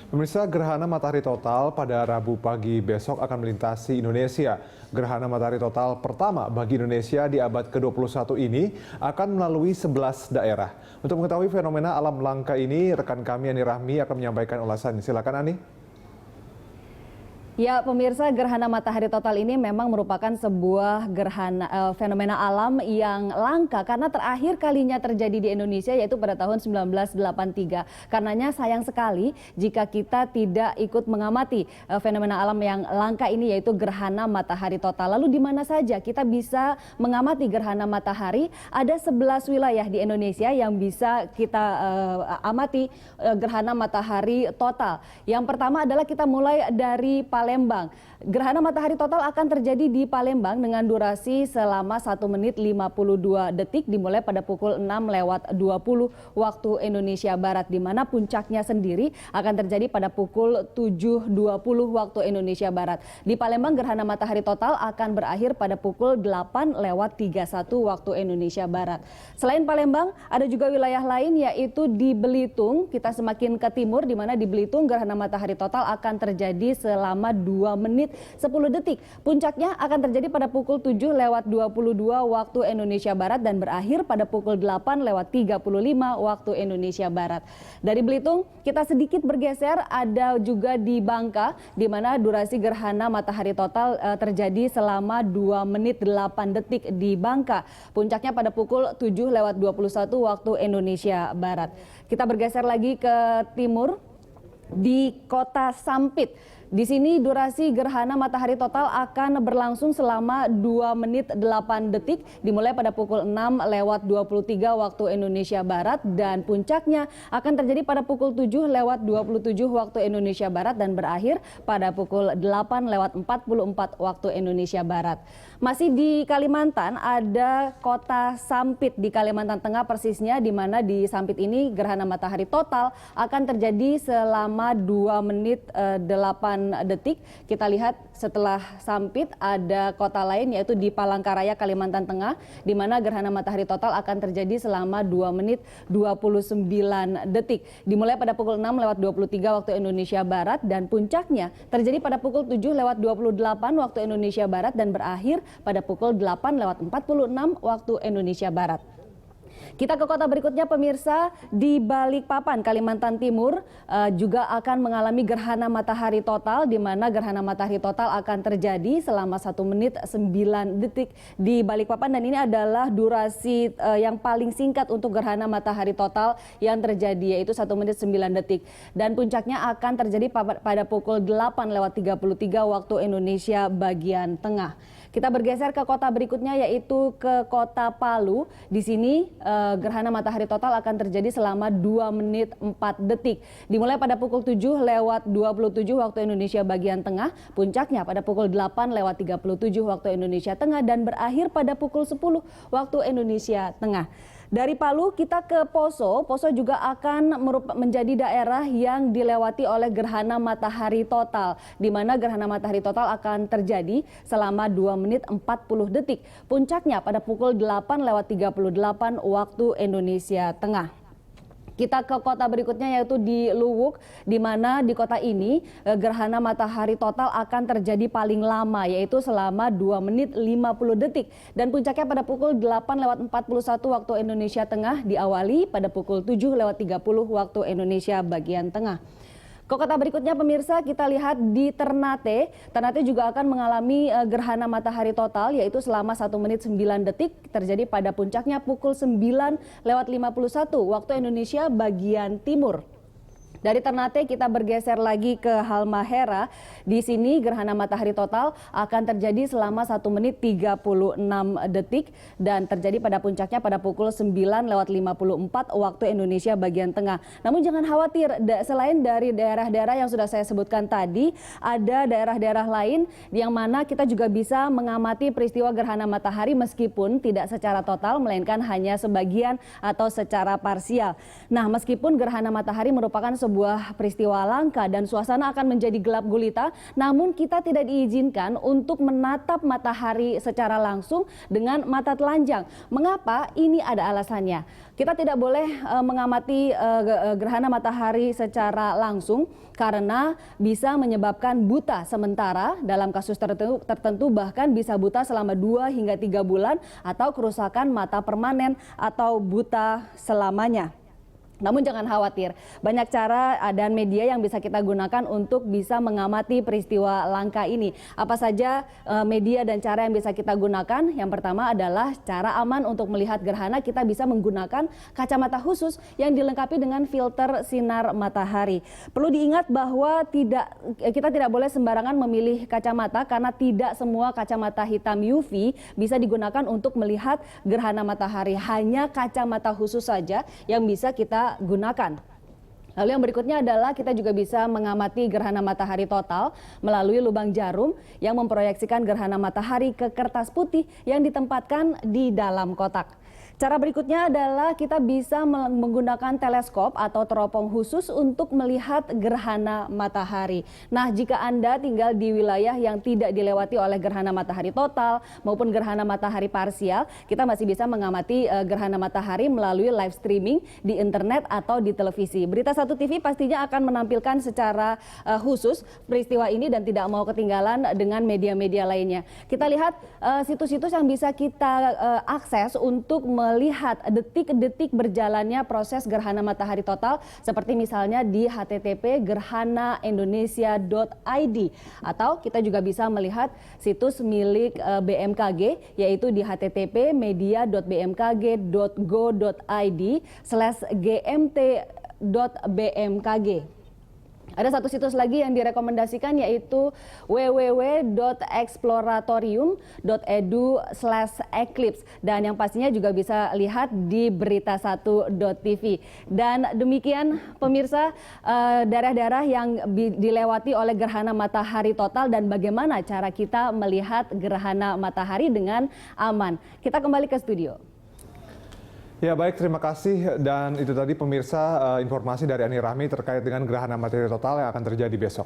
Pemirsa, gerhana matahari total pada Rabu pagi besok akan melintasi Indonesia. Gerhana matahari total pertama bagi Indonesia di abad ke-21 ini akan melalui 11 daerah. Untuk mengetahui fenomena alam langka ini, rekan kami Ani Rahmi akan menyampaikan ulasannya. Silakan Ani. Ya, pemirsa, gerhana matahari total ini memang merupakan sebuah fenomena alam yang langka karena terakhir kalinya terjadi di Indonesia yaitu pada tahun 1983. Karenanya sayang sekali jika kita tidak ikut mengamati fenomena alam yang langka ini yaitu gerhana matahari total. Lalu di mana saja kita bisa mengamati gerhana matahari? Ada 11 wilayah di Indonesia yang bisa kita amati gerhana matahari total. Yang pertama adalah kita mulai dari Palembang. Gerhana matahari total akan terjadi di Palembang dengan durasi selama 1 menit 52 detik dimulai pada pukul 6:20 waktu Indonesia Barat, di mana puncaknya sendiri akan terjadi pada pukul 7:20 waktu Indonesia Barat. Di Palembang gerhana matahari total akan berakhir pada pukul 8:31 waktu Indonesia Barat. Selain Palembang, ada juga wilayah lain yaitu di Belitung. Kita semakin ke timur di mana di Belitung gerhana matahari total akan terjadi selama 2 menit 10 detik. Puncaknya akan terjadi pada pukul 7:22 waktu Indonesia Barat dan berakhir pada pukul 8:35 waktu Indonesia Barat. Dari Belitung kita sedikit bergeser, ada juga di Bangka di mana durasi gerhana matahari total terjadi selama 2 menit 8 detik di Bangka. Puncaknya pada pukul 7:21 waktu Indonesia Barat. Kita bergeser lagi ke timur di Kota Sampit. Di sini durasi gerhana matahari total akan berlangsung selama 2 menit 8 detik dimulai pada pukul 6:23 waktu Indonesia Barat dan puncaknya akan terjadi pada pukul 7:27 waktu Indonesia Barat dan berakhir pada pukul 8:44 waktu Indonesia Barat. Masih di Kalimantan ada Kota Sampit di Kalimantan Tengah persisnya, di mana di Sampit ini gerhana matahari total akan terjadi selama 2 menit 8 detik. Kita lihat setelah Sampit ada kota lain yaitu di Palangkaraya, Kalimantan Tengah, di mana gerhana matahari total akan terjadi selama 2 menit 29 detik. Dimulai pada pukul 6:23 waktu Indonesia Barat dan puncaknya terjadi pada pukul 7:28 waktu Indonesia Barat dan berakhir pada pukul 8:46 waktu Indonesia Barat. Kita ke kota berikutnya pemirsa, di Balikpapan, Kalimantan Timur juga akan mengalami gerhana matahari total di mana gerhana matahari total akan terjadi selama 1 menit 9 detik di Balikpapan dan ini adalah durasi yang paling singkat untuk gerhana matahari total yang terjadi yaitu 1 menit 9 detik dan puncaknya akan terjadi pada pukul 8:33 waktu Indonesia bagian tengah. Kita bergeser ke kota berikutnya yaitu ke Kota Palu. Di sini gerhana matahari total akan terjadi selama 2 menit 4 detik. Dimulai pada pukul 7:27 waktu Indonesia bagian tengah, puncaknya pada pukul 8:37 waktu Indonesia Tengah dan berakhir pada pukul 10 waktu Indonesia Tengah. Dari Palu kita ke Poso. Poso juga akan menjadi daerah yang dilewati oleh gerhana matahari total, di mana gerhana matahari total akan terjadi selama 2 menit 40 detik. Puncaknya pada pukul 8:38 waktu Indonesia Tengah. Kita ke kota berikutnya yaitu di Luwuk, di mana di kota ini gerhana matahari total akan terjadi paling lama yaitu selama 2 menit 50 detik dan puncaknya pada pukul 8:41 waktu Indonesia Tengah diawali pada pukul 7:30 waktu Indonesia bagian tengah. Ke kota berikutnya pemirsa kita lihat di Ternate. Ternate juga akan mengalami gerhana matahari total yaitu selama 1 menit 9 detik terjadi pada puncaknya pukul 9:51 waktu Indonesia bagian timur. Dari Ternate kita bergeser lagi ke Halmahera. Di sini gerhana matahari total akan terjadi selama 1 menit 36 detik dan terjadi pada puncaknya pada pukul 9:54 waktu Indonesia bagian tengah. Namun jangan khawatir, selain dari daerah-daerah yang sudah saya sebutkan tadi, ada daerah-daerah lain yang mana kita juga bisa mengamati peristiwa gerhana matahari meskipun tidak secara total melainkan hanya sebagian atau secara parsial. Nah, meskipun gerhana matahari merupakan sebuah peristiwa langka dan suasana akan menjadi gelap gulita, namun kita tidak diizinkan untuk menatap matahari secara langsung dengan mata telanjang. Mengapa? Ini ada alasannya. Kita tidak boleh mengamati gerhana matahari secara langsung karena bisa menyebabkan buta sementara, dalam kasus tertentu bahkan bisa buta selama 2 hingga 3 bulan atau kerusakan mata permanen atau buta selamanya. Namun jangan khawatir, banyak cara dan media yang bisa kita gunakan untuk bisa mengamati peristiwa langka ini. Apa saja media dan cara yang bisa kita gunakan? Yang pertama adalah cara aman untuk melihat gerhana, kita bisa menggunakan kacamata khusus yang dilengkapi dengan filter sinar matahari. Perlu diingat bahwa kita tidak boleh sembarangan memilih kacamata karena tidak semua kacamata hitam UV bisa digunakan untuk melihat gerhana matahari. Hanya kacamata khusus saja yang bisa kita gunakan. Lalu yang berikutnya adalah kita juga bisa mengamati gerhana matahari total melalui lubang jarum yang memproyeksikan gerhana matahari ke kertas putih yang ditempatkan di dalam kotak. Cara berikutnya adalah kita bisa menggunakan teleskop atau teropong khusus untuk melihat gerhana matahari. Nah, jika Anda tinggal di wilayah yang tidak dilewati oleh gerhana matahari total maupun gerhana matahari parsial, kita masih bisa mengamati gerhana matahari melalui live streaming di internet atau di televisi. Berita Satu TV pastinya akan menampilkan secara khusus peristiwa ini dan tidak mau ketinggalan dengan media-media lainnya. Kita lihat situs-situs yang bisa kita akses untuk melihat detik-detik berjalannya proses gerhana matahari total, seperti misalnya di http://gerhanaindonesia.id, atau kita juga bisa melihat situs milik BMKG, yaitu di http://media.bmkg.go.id/gmt.bmkg. Ada satu situs lagi yang direkomendasikan, yaitu www.exploratorium.edu/eclipse, dan yang pastinya juga bisa lihat di berita1.tv. Dan demikian pemirsa, daerah-daerah yang dilewati oleh gerhana matahari total dan bagaimana cara kita melihat gerhana matahari dengan aman. Kita kembali ke studio. Ya baik, terima kasih. Dan itu tadi pemirsa informasi dari Ani Rahmi terkait dengan gerhana matahari total yang akan terjadi besok.